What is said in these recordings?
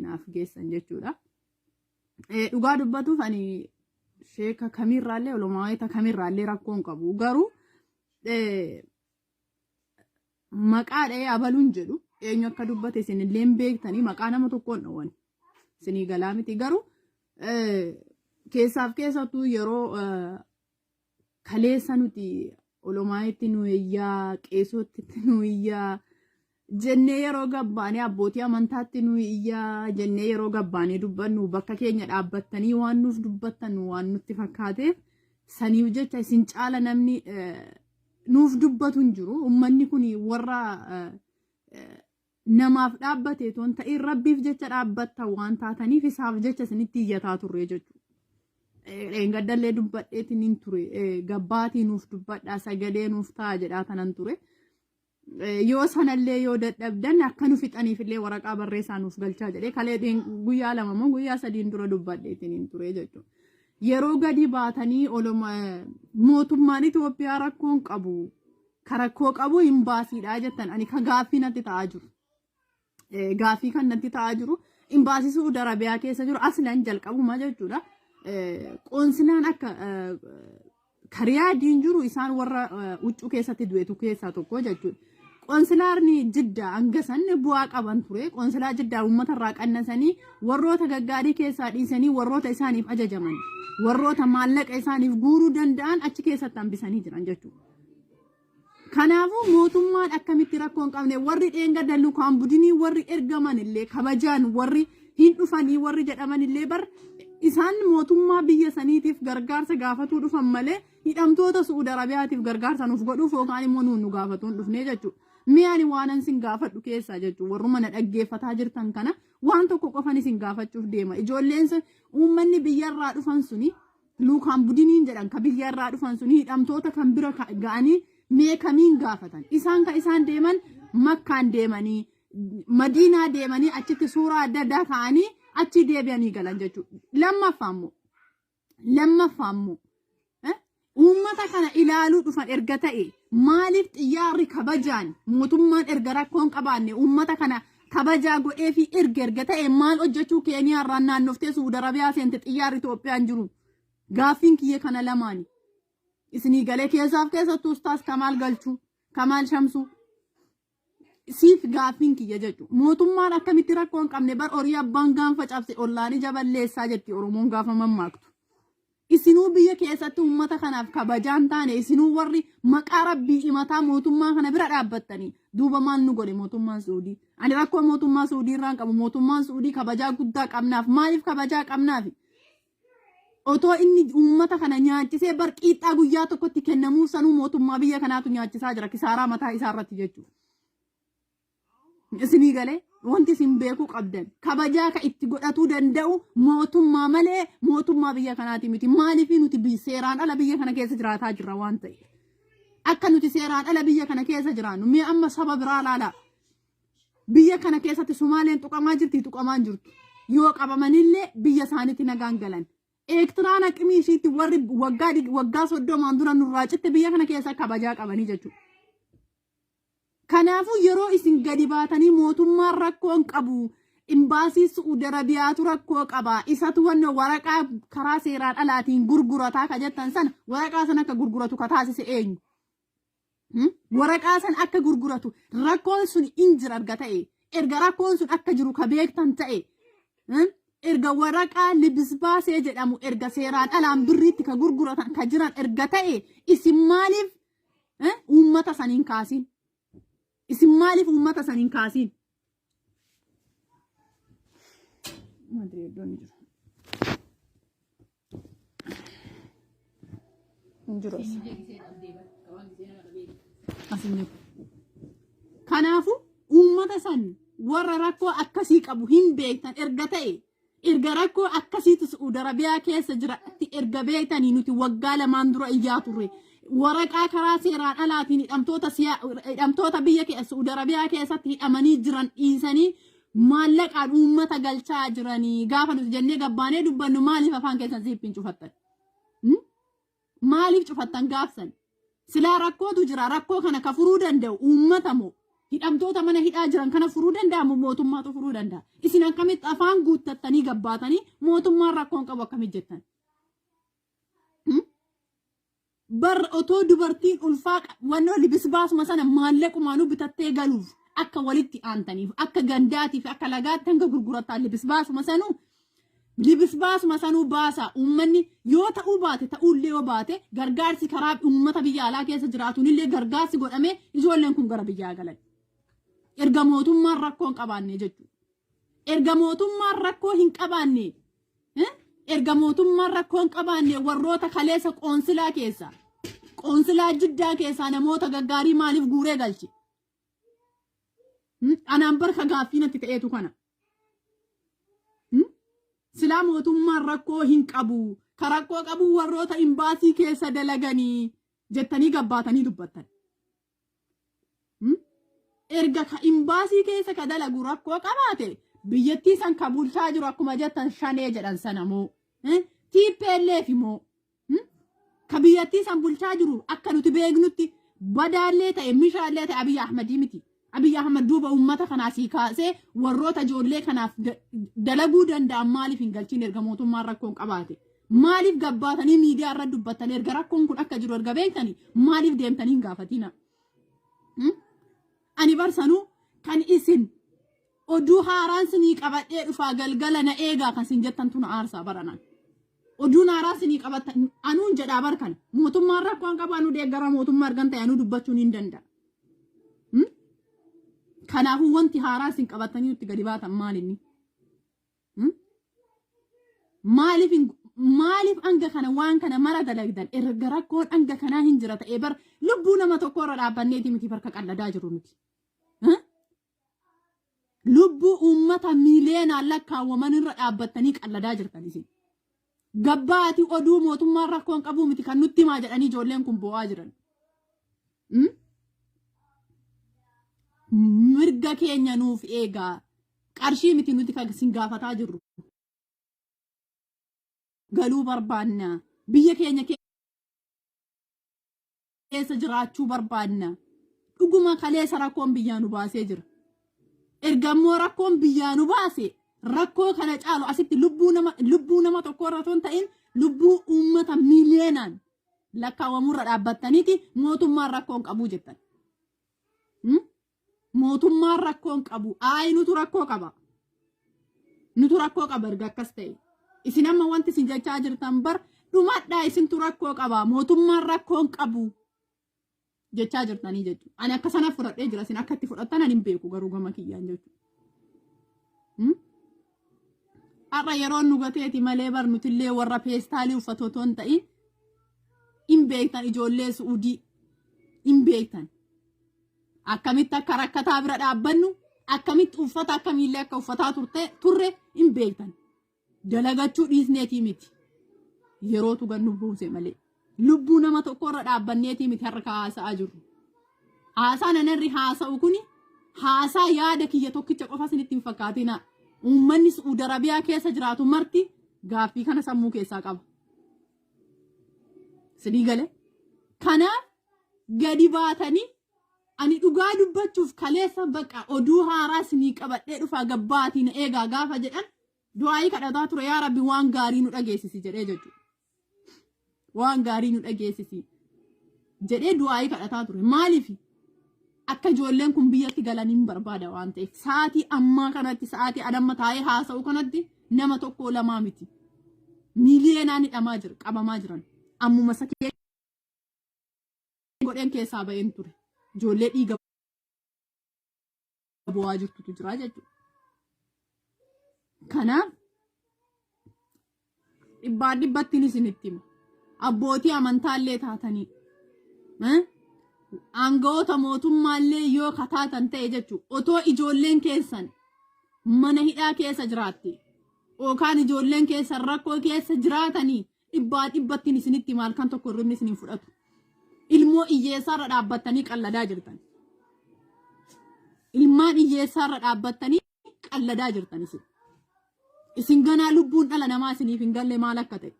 naaf geessan jechuudha. Dhugaa dubbatuuf ani sheeka kamirraallee olomaayita kamirraallee rakkoon qabu garuu maqaa dha'ee abaluun jedhu eenyu akka dubbate isinillee beektanii maqaa nama tokkoon dhawwan isinii galaa miti garuu keessaaf keessattuu yeroo kaleessa nuti olomaayitti nuuyyaa qeesootti nuuyyaa jennee yeroo gabbaanii abbootii amantaatti nuuyyaa jennee yeroo gabbaanii dubbannu bakka keenya dhaabbattanii waan nuuf dubbattan waan nutti fakkaateef saniif jecha isin caala namni nuuf dubbatu hin jiru ummanni kun warra namaaf dhaabbate toon ta'in rabbiif jecha dhaabbatta waan taataniif isaaf jecha isinitti iyyataa turre jechuudha. Gaddalee dubbadheetiin hin ture gabbaatii nuuf dubbadhaa sagalee nuuf ta'a jedhaa tanan ture. Yoo sanallee yoo dadhabdan akka nu fixaniifillee waraqaa barreessaa nuuf galchaa jedhee kalee guyyaa lama moo guyyaa sadiin dura dubbadheetiin hin ture jechuudha. Yeroo gadi baatanii mootummaan Itoophiyaa rakkoon qabu karakkoo qabu hin baasiidhaa jettan ani ka gaaffii natti ta'aa jiru. Gaaffii kan natti ta'aa jiru hin baasisuu darabiyaa keessa jiru aslan jalqabuma jechuudha. Qoonsilaan akka kariyaa diin jiru isaan warra huccuu keessatti du'etu keessaa tokko jechuudha. Qoonsilaarni jiddaa hangasan bu'aa qaban ture. Qoonsilaa jiddaa uummata irraa qannasanii warroota gaggaarii keessaa dhiisanii warroota isaaniif ajajaman warroota maallaqa isaaniif guuruu danda'an achi keessatti hambisanii jiran jechuudha. Kanaafuu mootummaan akkamitti rakkoo hin qabne warri dheenga dallu kan budinii warri ergaman illee kabajaan warri hin dhufanii warri jedhaman illee bar isaan mootummaa biyya saniitiif gargaarsa gaafatuu dhufan malee hidhamtoota Suudi Arabiyaatiif gargaarsa nuuf godhuuf yookaan immoo nu gaafatuun dhufnee jechuudha. Mi'aani waanan sin gaafadhu keessaa jechuudha. Warruma na dhaggeeffataa jirtan kana waan tokko qofan isin gaafachuuf deema. Ijoolleen uummanni biyyarraa dhufan suni luukaan budiniin jedhan ka biyyarraa dhufan suni hidhamtoota kan bira ga'anii mee kamiin gaafatan. Isaan ka isaan deeman Makkaan deemanii Madiinaa deemanii achitti suuraa adda addaa ka'anii achi deebi'anii galan jechuudha. Lammaffaa immoo uummata kana ilaaluu dhufan erga ta'e maaliif xiyyaarri kabajaan mootummaan erga rakkoon qabaanne uummata kana kabajaa godhee fi erga ta'e maal hojjechuu Keeniyaa irraa naannoftee Suudi Arabiyaa seente xiyyaarri Itoophiyaan jiru gaaffiin kiyya kana lamaani. Isinii galee keessaaf keessattuu ustaas Kamaal Galchuu Kamaal Shamsuu siif gaaffiin kiyya jechuudha. Mootummaan akkamitti rakkoo hin qabne bar horii abbaan gaanfa cabse ollaanii jaballeessaa jetti Oromoon gaafa mammaaktu. Isinuu biyya keessatti uummata kanaaf kabajaan taane isinuu warri maqaa rabbii himataa mootummaa kana bira dhaabbattanii duuba maal nu godhe mootummaan Suudii. Ani rakkoo mootummaa Suudii irraan qabu mootummaan Suudii kabajaa guddaa qabnaaf maaliif kabajaa qabnaaf? Otoo inni uummata kana nyaachisee bar qiixxaa guyyaa tokkotti kennamuu sanuu mootummaa biyya kanaatu nyaachisaa jira kisaaraa mataa isaa irratti jechuudha. Isinii galee wanti isin beekuu qabdan kabajaa ka itti godhatuu danda'u mootummaa malee mootummaa biyya kanaati miti. Maaliif nuti seeraan ala biyya kana keessa jiraataa jirra waan ta'e akka nuti seeraan ala biyya kana keessa jiraannu mee amma saba biraa laala biyya kana keessatti Sumaaleen tuqamaa jirti tuqamaan jirtu yoo qabamanillee biyya isaaniitti nagaan galan. Eertiraan aqimii ishiitti warri waggaa 30 dura nurraa citte biyya kana keessa kabajaa qabanii jechuudha. Kanaafuu yeroo isin gadi baatanii mootummaan rakkoon qabu imbaasii Suudi Arabiyaatu rakkoo qaba isatu wanna waraqaa karaa seeraan alaatiin gurgurataa ka jettan sana waraqaa sana akka gurguratu ka taasise eenyu? Waraqaa sana akka gurguratu rakkoon sun injira arga ta'e erga rakkoon sun akka jiru ka beektan ta'e erga waraqaa libisbaasee jedhamu erga seeraan alaan birriitti ka gurguratan ka jiran erga ta'e isin maaliif uummata saniin kaasiin? Isin maaliif uummata saniin kaasiin? Kanaafuu uummata san warra rakkoo akkasii qabu hin beektan erga ta'e erga rakkoo akkasiitu Suudi Arabiyaa keessa jiraatti erga beektanii nuti waggaa lamaan dura iyyaa turre. Waraqaa karaa seeraan alaatiin hidhamtoota biyya keessa Suudi Arabiyaa keessatti hidhamanii jiran dhiisanii maallaqaan uummata galchaa jiranii gaafa nuti jennee gabbaanee dubbannu maaliif afaan keessan siippiin cufattan? Maaliif cufattan gaafsan? Silaa rakkootu jira rakkoo kana ka furuu danda'u uummata moo hidhamtoota mana hidhaa jiran kana furuu danda'amu mootummaatu furuu danda'a. Isin akkamitti afaan guuttattanii gabbaatanii mootummaan rakkoon qabu akkamitti jettan? Bar otoo dubartiin ulfaa wannoo libisbaasuma sana maallaqumaanuu bitattee galuuf akka walitti aantaniif akka gandaatiif akka lagaatti hanga gurgurataa libisbaasuma sanuu baasa uummanni yoo ta'uu baate ta'ullee yoo baate gargaarsi karaa uummata biyya alaa keessa jiraatuunillee gargaarsi godhamee ijoolleen kun gara biyyaa galan. Erga mootummaan rakkoo hin qabaanne jechuudha. Erga mootummaan rakkoo hin qabaanne erga mootummaan rakkoo hin qabaanne warroota kaleessa qoonsilaa keessa qoonsilaa Jiddaa keessaa namoota gaggaarii maaliif guuree galche? Anaan barka gaaffii natti ta'eetu kana. Silaa mootummaan rakkoo hin qabu ka rakkoo qabu warroota imbaasii keessa dalaganii jettanii gabbaatanii dubbattan. Erga ka imbaasii keessa ka dalagu rakkoo qabaate biyyattii san ka bulchaa jiru akkuma jettan shanee jedhan sana moo TPLF moo ka biyyattii san bulchaa jiru akka nuti beeknutti badaallee ta'e mishaallee ta'e Abiy Ahmedii miti. Abiy Ahmed duuba uummata kanaa sii kaasee warroota ijoollee kanaaf dalaguu danda'an maaliif hin galchin erga mootummaan rakkoon qabaate? Maaliif gabbaatanii miidiyaa irra dubbattan erga rakkoon kun akka jiru erga beektanii maaliif deemtanii hin gaafatina? Ani barsanuu kan isin oduu haaraan sinii qabadhee dhufaa galgala na eegaa kan sin jettan tuna aarsaa baranaan. Oduun haaraa sinii qabattan anuun jedhaa barkan mootummaan rakkoon qabaanu deeggara mootummaa argan ta'e anuu dubbachuun hin danda'a. Kanaafuu wanti haaraa sin qabatanii nutti gadi baatan maalinni? Maaliif hanga kana waan kana mara dalagdan erga rakkoon hanga kanaa hin jira ta'ee bar lubbuu nama tokko irra dhaabbanneeti miti barka qalladaa jiru nuti. Lubbuu uummata miileenaan lakkaawwaman irra dhaabbattanii qalladaa jirtan isin. Gabbaati oduu mootummaan rakkoon qabu miti kan nutti himaa jedhanii ijoolleen kun bo'aa jiran. Mirga keenya nuuf eegaa qarshii miti nuti kan sin gaafataa jirru. Galuu barbaanna biyya keenya keessa jiraachuu barbaanna. Dhuguma kaleessa rakkoon biyyaa nu baasee jira. Erga immoo rakkoon biyyaa nu baase rakkoo kana caalu asitti lubbuu nama tokko irra osoo hin ta'in lubbuu uummata miileenaan lakkaawwamurra dhaabbattaniiti mootummaan rakkoon qabu jettan. Mootummaan rakkoon qabu nutu rakkoo qaba. Nutu rakkoo qaba erga akkas ta'e. Isin amma wanti isin jechaa jirtan bar dhumadhaa isintu rakkoo qaba mootummaan rakkoon qabu jechaa jirtanii jechuudha. Ani akka sana fudhadhee jira isin akka itti fudhattan ani hin beeku garuu gama kiyyaan jechuudha. Har'a yeroo nu gateeti malee bar nutillee warra peestaalii uffatoo hin ta'in hin beektan ijoollee Suudii hin beektan. Akkamitti akka rakkataa bira dhaabbannu akkamitti uffata akkamiillee akka uffataa turre hin beektan. Dalagachuu dhiisneetii miti. Yerootu gannu buuse malee. Lubbuu nama tokko irra dhaabbanneetii miti harka haasa'aa jirru. Haasaan anarri haasa'u kuni haasaa yaada kiyya tokkicha qofa isinitti hin fakkaatina. Uummanni Suudi Arabiyaa keessa jiraatu marti gaaffii kana sammuu keessaa qaba. Sidii galee. Kanaaf gadi baatanii ani dhugaa dubbachuuf kaleessa baqa oduu haaraa sinii qabadhee dhufaa gabbaatiin eegaa gaafa jedhan du'aayii kadhataa ture yaa Rabbi waan gaarii nu dhageessisi jedhee jechuudha. Waan gaarii nu dhageessisi jedhee du'aayii kadhataa ture. Maaliif akka ijoolleen kun biyyatti galaniin barbaada waan ta'eef sa'aatii ammaa kanatti sa'aatii adamma taa'ee haasa'u kanatti nama tokko lamaa miti. Miiliyeenaan hidhamaa jira qabamaa jiran ammuma sakee godheen keessaa ba'een ture. Ijoollee dhiiga bu'aa jirtutu jira jechuudha. Kanaaf dhibbattiin isinitti hima. Abbootii amantaallee taatanii aangawoota mootummaallee yoo kataatan ta'e jechuudha. Otoo ijoolleen keessan mana hidhaa keessa jiraatte yookaan ijoolleen keessan rakkoo keessa jiraatanii dhibbattiin isinitti maal kan tokko irratti isiniin fudhatu. Ilmoo hiyyeessaarra dhaabbattanii qalladaa jirtan. Ilmaan hiyyeessaarra dhaabbattanii qalladaa jirtan isin. Isin ganaa lubbuun dhala namaa isiniif hin galle maal akka ta'e.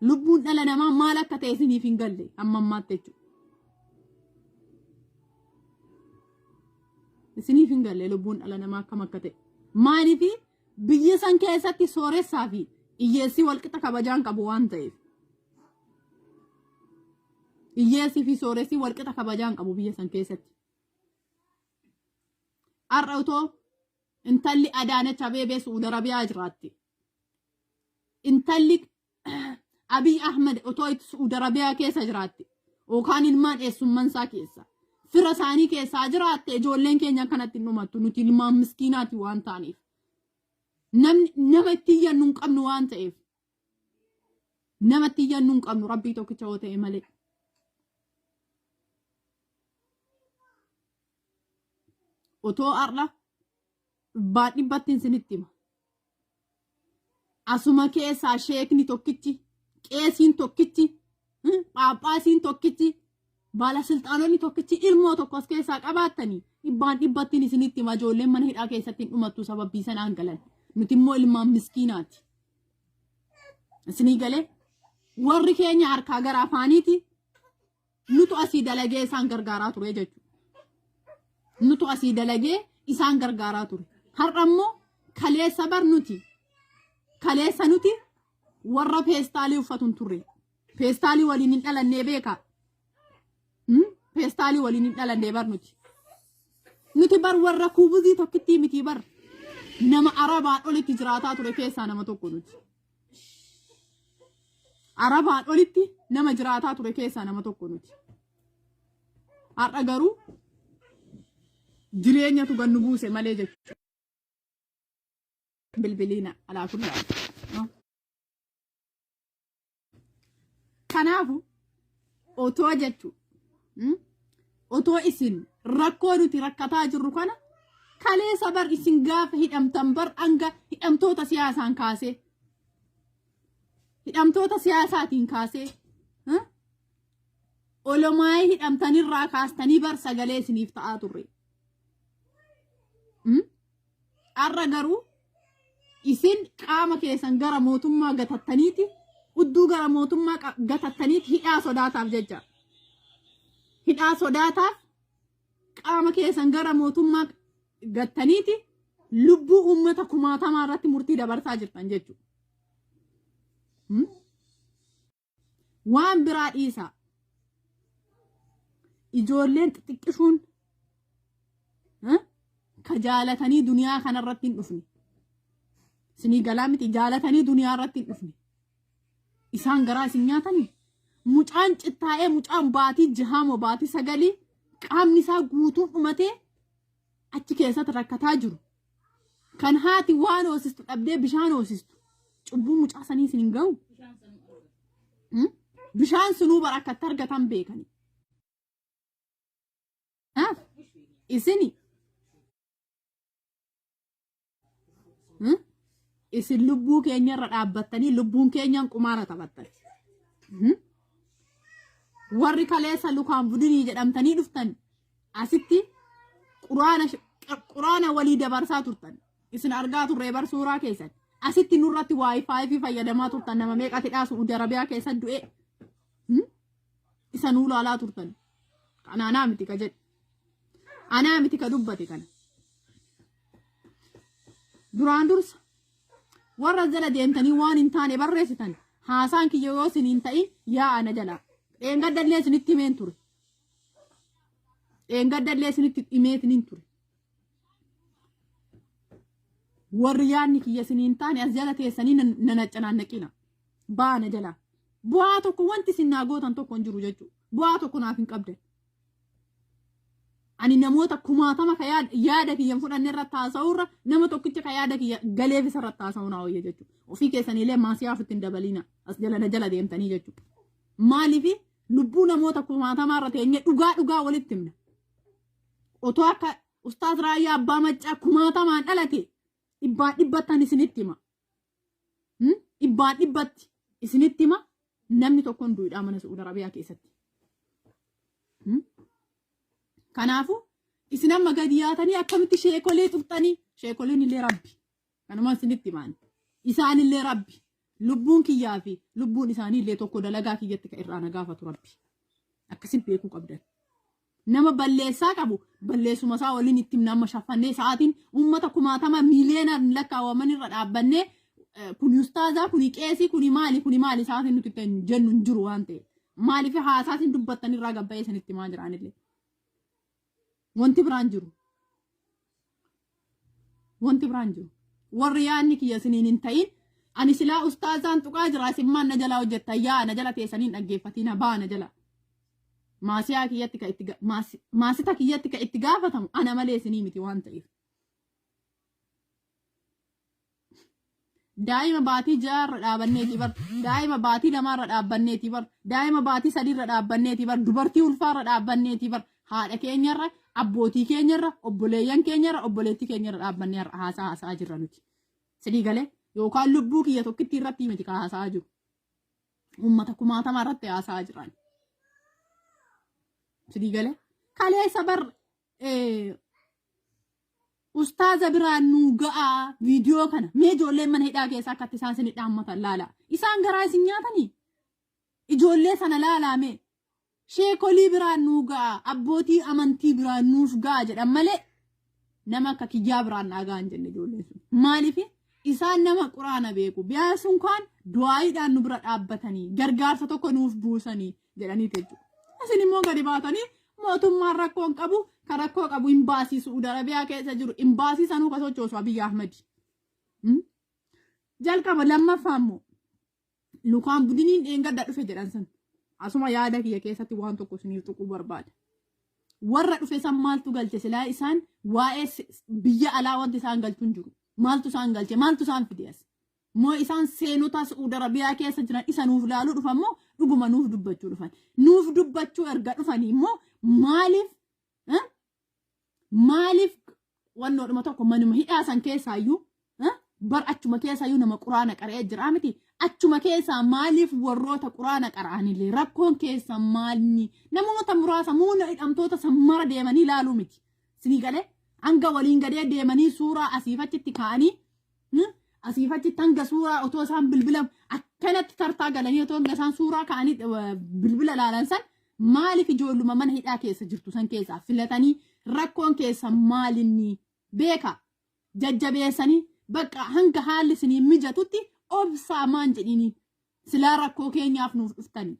Lubbuun dhala namaa maal akka ta'e isiniif hin galle amma ammaatti jechuudha. isiniif hin galle lubbuun dhala namaa akkam akka ta'e maaliif biyya san keessatti sooressaa fi hiyyeessii walqixa kabajaan qabu waan ta'eef hiyyeessii fi sooressi walqixa kabajaan qabu biyya san keessatti har'a utoo intalli Adaanech Abeebee Suudi Arabiyaa jiraatti intalli Abiy Ahmed utoo Suudi Arabiyaa keessa jiraatti yookaan ilmaan eessummaan isaa keessa fira isaanii keessaa jiraatte ijoolleen keenya kanatti dhumattu nuti ilmaan miskiinaati waan ta'aniif nama itti iyyannu hin qabnu waan ta'eef nama itti iyyannu hin qabnu rabbii tokkicha yoo ta'e malee otoo har'a baadhibbattiin sinitti hima asuma keessaa sheekni tokkichi qeesiin tokkichi Paaphaasiin tokkichi baalasilxaanonni tokkichi ilmoo tokko as keessaa qabaattanii dhibbattiin isinitti hima ijoolleen mana hidhaa keessatti dhumattu sababii sanaan galan nuti immoo ilmaan miskiinaati isinii galee warri keenya harkaa gara afaaniiti nutu asii dalagee isaan gargaaraa ture jechuudha nutu asii dalagee isaan gargaaraa ture har'a immoo kaleessa barnuti kaleessa nuti warra peestaalii uffatuun turre peestaalii waliin hin dhalannee beeka peestaalii waliin hin dhalannee barnuti nuti bar warra kuubuzii tokkitti miti bar nama arabaan olitti jiraataa ture keessaa nama tokko nuti arabaan olitti nama jiraataa ture keessaa nama tokko nuti har'a garuu jireenyatu gannu buuse malee jechuudha bilbiliina alaa kullaa kanaafu otoo jechu otoo isin rakkoo nuti rakkataa jirru kana kaleessa bar isin gaafa hidhamtan bar hanga hidhamtoota siyaasaan kaasee hidhamtoota siyaasaatiin kaasee olomaayii hidhamtanirraa kaastanii bar sagalee isiniif ta'aa turre har'a garuu isin qaama keessan gara mootummaa gatattaniiti udduu gara mootummaa gatattaniiti hidhaa sodaataaf jecha hidhaa sodaataaf qaama keessan gara mootummaa gattaniiti lubbuu uummata kumaatamaa irratti murtii dabarsaa jirtan jechuudha. Waan biraa dhiisaa ijoolleen xixiqqishuun ka jaalatanii duniyaa kanarratti hin dhufne isinii galaa miti jaalatanii duniyaa irratti hin dhufne isaan garaa isin nyaatanii mucaan cittaa'ee mucaan baatii jahaamo baatii sagalii qaamni isaa guutuun dhumatee achi keessatti rakkataa jiru kan haati waan hoosistu dhabdee bishaan hoosistu cubbuu mucaa sanii isin hin ga'u bishaan sunuu barakkatti argatan beekani isini isin lubbuu keenya irra dhaabbattanii lubbuun keenyaan qumaara taphattan warri kaleessa lukaan budinii jedhamtanii dhuftan asitti quraana walii dabarsaa turtan isin argaa turree bar suuraa keessan asitti nurratti waayifaayi fayyadamaa turtan nama meeqatti dhaasu Saudi Arabiyaa keessa du'e isa nuu laalaa turtan kana anaa miti ka jedhe anaa miti ka dubbate kana duraan dursa warra jala deemtanii waan hin taane barreessitan haasaan kiyya yoo isin hin ta'in yaa ana jala dheengaddallee isinitti himeen ture dheengaddallee isinitti himeetiin ture warri yaanni kiyya isin hin taane as jala teessanii nanaccanaannaqina baana jala bu'aa tokko wanti isin naa gootan tokko hin jiru jechuudha bu'aa tokko naaf hin qabdan ani namoota kumaatama ka yaada kiyyan fudhanne irratti haasa'urra nama tokkicha ka yaada kiyya galeef isa irratti haasa'uu naa wayya jechuudha ofii keessaniilee maasiyaaf ittiin dabalina as jala deemtanii jechuudha maaliifi lubbuu namoota kumaatamaa irra teenye dhugaa walitti himna otoo akka ustaaz Raayyaa Abbaa Maccaa kumaatamaan dhalate dhibbattan isinitti hima dhibbatti isinitti hima namni tokko hin duudhaa mana Saudi Arabiyaa keessatti kanaafu isin amma gadi yaatanii akkamitti sheekolee tuftanii sheekoliin illee rabbi kanuma isinitti himaan isaan illee rabbi lubbuun kiyyaa fi lubbuun isaanii illee tokko dalagaa kiyyatti ka irraa nagaafatu rabbi akkasin beekuu qabdan nama balleessaa qabu balleessuma isaa waliin itti nama shafannee sa'aatiin uummata kumaatama miiliyoona lakkaawwaman irra dhaabbannee kun ustaazaa kun qeesii kun maali sa'aatiin nuti jennu hin jiru waan ta'eef maaliif haasaatiin dubbattan irraa gabbayee sanitti maa jiraanillee wanti biraan jiru warri yaanni kiyya siniin hin ta'in ani silaa ustaazaan tuqaa jira simmaan na jala hojjetta yaa na jala teessaniin dhaggeeffatina baana jala maasiyaa kiyyatti ka itti maasita kiyyatti ka itti gaafatamu ana malee sinii miti waan ta'eef daa'ima baatii jaarra dhaabanneeti bar daa'ima baatii lamaarra dhaabbanneeti bar daa'ima baatii sadiirra dhaabbanneeti bar dubartii ulfaarra dhaabbanneeti bar haadha keenyarra abbootii keenyarra obboleeyyan keenyarra obboleettii keenyarra dhaabbannee haasaa jirra nuti sidii galee yookaan lubbuu kiyya tokkitti irratti miti ka haasaa jiru uummata kumaatama irratti haasaa jiran sidii galee kaleessa bar ustaaza biraan nu ga'a viidiyoo kana mee ijoolleen mana hidhaa keessaa akkatti isaan sinii dhaammatan laala isaan garaa isin nyaatanii ijoollee sana laalaa sheekolii biraan nu ga'a abbootii amantii biraan nuuf ga'a jedhan malee nama akka kiyyaa biraan nagaa hin jenne ijoolleen sun maaliif isaan nama quraana beeku biyaasuun kaan du'aayiidhaan nu bira dhaabbatanii gargaarsa tokko nuuf buusanii jedhanii jechuudha. Isin immoo gadi baatanii mootummaan rakkoon qabu ka rakkoo qabu imbaasii Suudi Arabiyaa keessa jiru imbaasii sanuu ka sochoosu Abiyyi Ahmad. Jalqaba lammaffaa immoo lukaan budiniin dheengadda dhufe jedhan san asuma yaada kiyya keessatti waan tokko isiniif tuquu barbaada. Warra dhufe san maaltu galche silaa isaan waa'ee biyya alaa wanti isaan galchuun jiru. Maaltu isaan galche maaltu isaan fidees moo isaan seenota Suudi Arabiyaa keessa jiran isa nuuf laaluu dhufan moo dhuguma nuuf dubbachuu dhufan nuuf dubbachuu erga dhufanii immoo maaliif wannoodhuma tokko manuma hidhaa san keessaayyuu bar achuma keessaayyuu nama quraana qara'ee jira miti achuma keessaa maaliif warroota quraana qara'anillee rakkoon keessa maalni namoota muraasa muuna hidhamtoota sammara deemanii laaluu miti sinii galee hanga waliin gadee deemanii suuraa asiifachitti kaa'anii asiifachitti hanga suuraa otoo isaan bilbila akkanatti tartaa galanii otoo hanga isaan suuraa kaa'anii bilbila laalan san maaliif ijoolluma mana hidhaa keessa jirtu san keessaa filatanii rakkoon keessa maalinni beeka jajjabeessanii bakka hanga haalli isinii mijatutti obsaa maan jedhini silaa rakkoo keenyaaf nuuf dhuftanii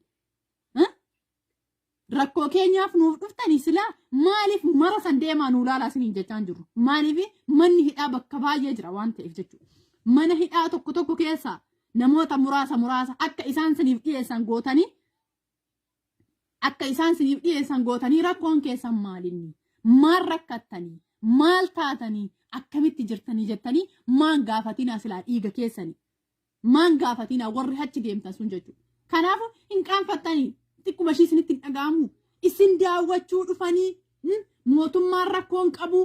rakkoo keenyaaf nuuf dhuftanii silaa maaliif mara san deemaa nuu laalaa isiniin jechaan jiru maaliif manni hidhaa bakka baay'ee jira waan ta'eef jechuudha mana hidhaa tokko keessaa namoota muraasa akka isaan siniif dhiyeessan gootanii rakkoon keessan maalinni maal rakkattanii maal taatanii akkamitti jirtanii jettanii maan gaafatina silaa dhiiga keessanii maan gaafatina warri achi deemtan sun jechuudha kanaafuu hin qaanfattanii xiqquma ishii isinitti hin dhaga'amu isin daawwachuu dhufanii mootummaan rakkoon qabu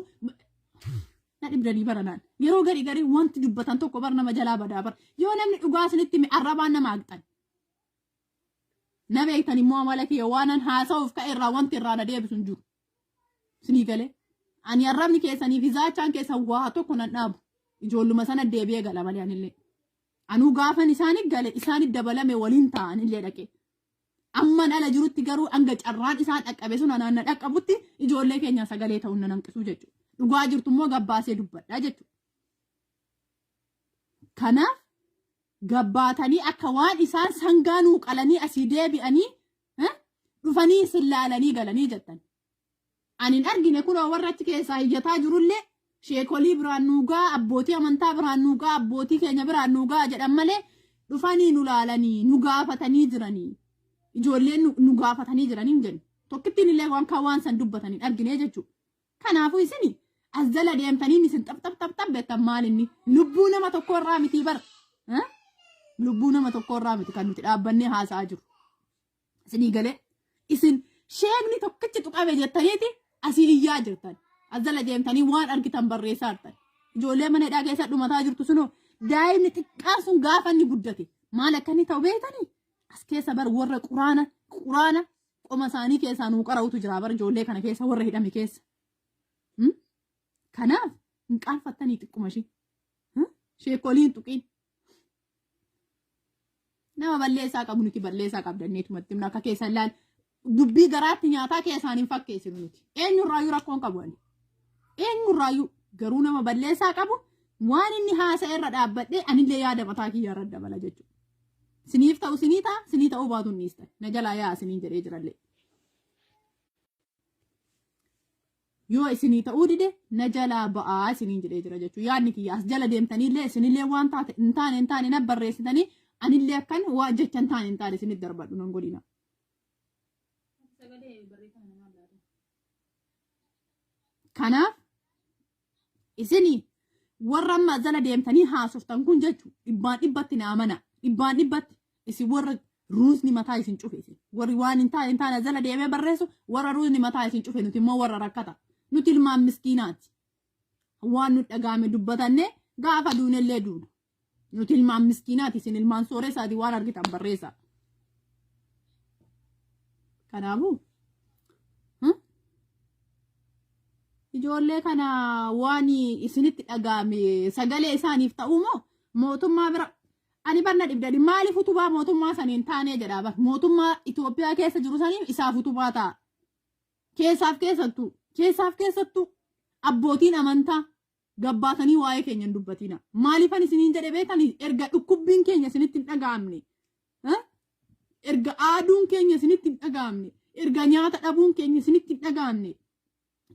na dhibdanii baranaan yeroo garii wanti dubbatan tokko bar nama jalaa badaa bar yoo namni dhugaa isinitti arrabaan nama haqxan na beektan immoo amala kiyya waanan haasa'uuf ka'e irraa wanti irraa na deebisu hin jiru sinii galee ani arrabni keessanii fi zaachaan keessan waa tokko nan dhaabu ijoolluma sana deebi'ee gala malee anillee anuu gaafan isaanii gale isaanii dabalame waliin ta'anillee dhaqee amman ala jirutti garuu hanga carraan isaan dhaqqabe sun anaan na dhaqqabutti ijoollee keenya sagalee ta'uun nan hanqisuu jechuudha. Dhugaa jirtu immoo gabbaasee dubbadhaa jechuudha. Kanaaf gabbaatanii akka waan isaan sangaanuu qalanii asii deebi'anii dhufanii isin laalanii galanii jettan. Ani hin argine kunoo warra achi keessaa iyyataa jirullee sheekolii biraan nuugaa abbootii amantaa biraan nuugaa abbootii keenya biraan nuugaa jedhan malee dhufanii nu laalanii nu gaafatanii jiranii. Ijoolleen nu gaafatanii jiranii jennu tokkittiin illee waan san dubbatanii argine jechuudha. Kanaafuu isini as jala deemtanii isin xap beektan maalinni lubbuu nama tokko irraa miti bar lubbuu nama tokko irraa miti kan nuti dhaabbannee haasa'aa jiru. Isinii galee isin sheekni tokkichi tuqame jettaniiti asii iyyaa jirtan as jala deemtanii waan argitan barreessaa jirtan. Ijoollee mana hidhaa keessa dhumataa jirtu sunoo daa'imni xiqqaan sun gaafa inni guddate maal akka inni ta'u beektanii? As keessa bar warra quraana qoma isaanii keessaa nuu qara'utu jira bar ijoollee kana keessa warra hidhame keessa. Kanaaf hin qaanfattanii xiqquma ishee sheekoliin tuqiin nama balleessaa qabu nuti balleessaa qabdanneetumatti himna akka keessa ilaal dubbii garaatti nyaataa keessaaniin fakkeessinu nuti. Eenyurraayyuu rakkoon qabu ani. Eenyurraayyuu garuu nama balleessaa qabu waan inni haasa'e irra dhaabbadhee anillee yaada mataa kiyya irra dabala jechuudha. Siniif ta'u sinii ta'a, sinii ta'uu baatu niis ta'a. Na jalaa yaa siniin jedhee jirallee. Yoo isinii ta'uu dide na jalaa ba'aa isiniin jedhee jira jechuudha. Yaadni kiyya as jala deemtanillee isinillee waan taate hin taane na barreessitanii anillee akkan waan jecha hin taane isinit darbadhu nan godhina. Kanaaf isinii warra amma jala deemtanii haasoftan kun jechuudha. Dhibbaan dhibbatti na amana. Dhibbaan dhibbatti isin warra ruusni mataa isin cufe isin. Warri waan hin taane jala deemee barreessu warra ruusni mataa isin cufe nuti immoo warra rakkata. Nuti ilmaan miskiinaati. Waan nu dhagaame dubbatanne gaafa duunellee duuna. Nuti ilmaan miskiinaati isin ilmaan sooresaati waan argitan barreessa. Kanaafuu ijoollee kana waan isinitti dhagaame sagalee isaaniif ta'uu moo mootummaa bira ani barna dhibdadi maaliif utubaa mootummaa saniin taanee jedhaa mootummaa Itoophiyaa keessa jiru saniif isaaf utubaa ta'a. Keessaaf keessattuu abbootiin amantaa gabbaatanii waa'ee keenya hin dubbatina. Maaliifan isiniin jedhe beekanii erga dhukkubbiin keenya isinitti hin dhagaamne. Erga aaduun keenya isinitti hin dhagaamne. Erga nyaata dhabuun keenya isinitti hin dhagaamne.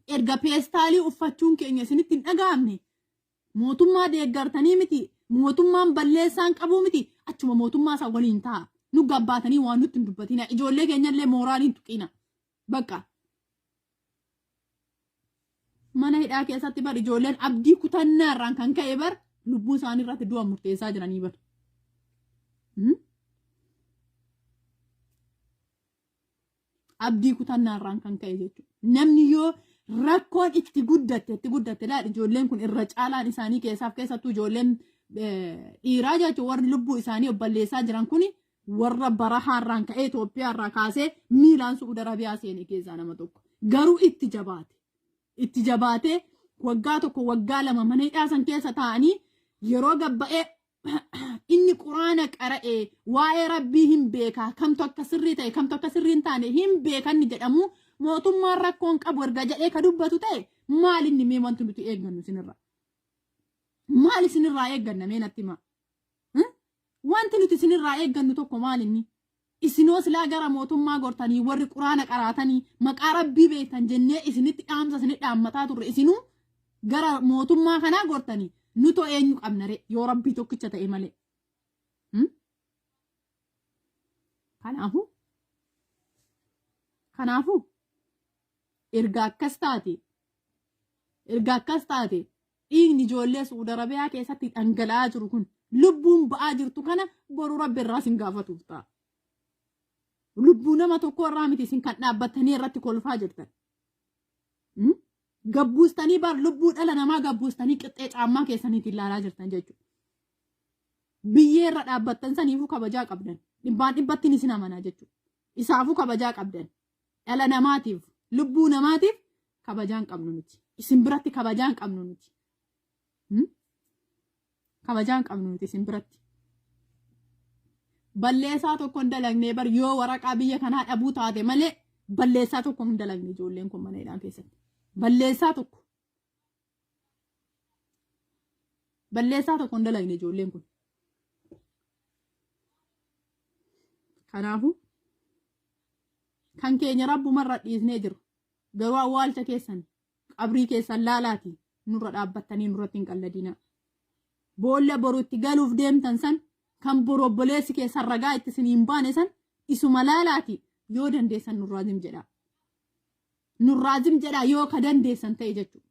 Erga peestaalii uffachuun keenya isinitti hin dhagaamne. Mootummaa deeggartanii miti. Mootummaan balleessaan qabu miti. Achuma mootummaa isaa waliin ta'a. Nu gabbaatanii waan nutti hin dubbatina. Ijoollee keenyallee mooraaliin tuqina. Bakka. Mana hidhaa keessatti bar ijoolleen abdii kutannaa irraan kan ka'e bar lubbuu isaanii irratti du'a murteessaa jiranii bar. Abdii kutannaa irraan kan ka'e jechuudha. Namni yoo rakkoon itti guddatte laal ijoolleen kun irra caalaan isaanii keessattuu ijoolleen dhiiraa jechuun warri lubbuu isaanii balleessaa jiran kun warra barahaa irraan ka'ee Itoophiyaa irraa kaasee miilaan Suudi Arabiyaa seenee keessaa nama tokko. Garuu itti jabaatee waggaa tokko waggaa lama mana hidhaa san keessa taa'anii yeroo gabba'ee inni quraana qara'ee waa'ee rabbii hin beekaa kamtu akka sirrii ta'e kamtu akka sirrii hin taane hin beekanni jedhamu mootummaan rakkoon qabu erga jedhee ka dubbatu ta'e maal inni mee wanti nuti eeggannu isinirraa? Maal isinirraa eegganna mee natti himaa? Wanti nuti isinirraa eeggannu tokko maal inni? Isinoo silaa gara mootummaa gortanii warri quraana qaraatanii maqaa rabbii beektan jennee isinitti dhaamsa isinitti dhaammataa turre isinuu gara mootummaa kanaa gortanii nuto eenyu qabnare yoo rabbii tokkicha ta'e malee. Kanaafuu erga akkas taate dhiigni ijoollee Suudi Arabiyaa keessatti dhangala'aa jiru kun lubbuun ba'aa jirtu kana boru rabbi irraa sin gaafatuuf ta'a. Lubbuu nama tokko irraa miti isin kan dhaabbattanii irratti kolfaa jirtan. Gabbuustanii bar lubbuu dhala namaa gabbuustanii qixxee caammaa keessaniitiin ilaalaa jirtan jechuudha. Biyyee irra dhaabbattan saniifuu kabajaa qabdan. Dhibbaan dhibbattiin isin amanaa jechuudha. Isaafuu kabajaa qabdan. Dhala namaatiif lubbuu namaatiif kabajaan qabnu nuti. Isin biratti kabajaan qabnu nuti. Kabajaan qabnu nuti isin biratti. Balleessaa tokko hin dalagne bar yoo waraqaa biyya kanaa dhabuu taate malee balleessaa tokko hin dalagne ijoolleen kun mana hidhaa keessatti. Balleessaa tokko hin dalagne ijoolleen kun. Kanaafuu kan keenya rabbumarra dhiisnee jiru garuu awwaalcha keessan qabrii keessan laalaati nurra dhaabbattanii nurratti hin qalladina. Boolla boruutti galuuf deemtan san kan borobboleessi keessan ragaa itti isiniin baane san isuma laalaati yoo dandeessan nurraazim jedha. Nurraazim jedha yoo ka dandeessan ta'e jechuudha.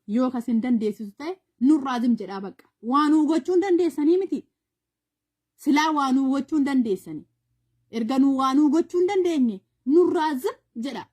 Yoo kasin dandeessisu ta'e nurraazim jedha bakka. Waanuu gochuun dandeessanii miti. Silaa waanuu gochuun dandeessanii. Erga nuu waanuu gochuun dandeenye nurraazim jedha.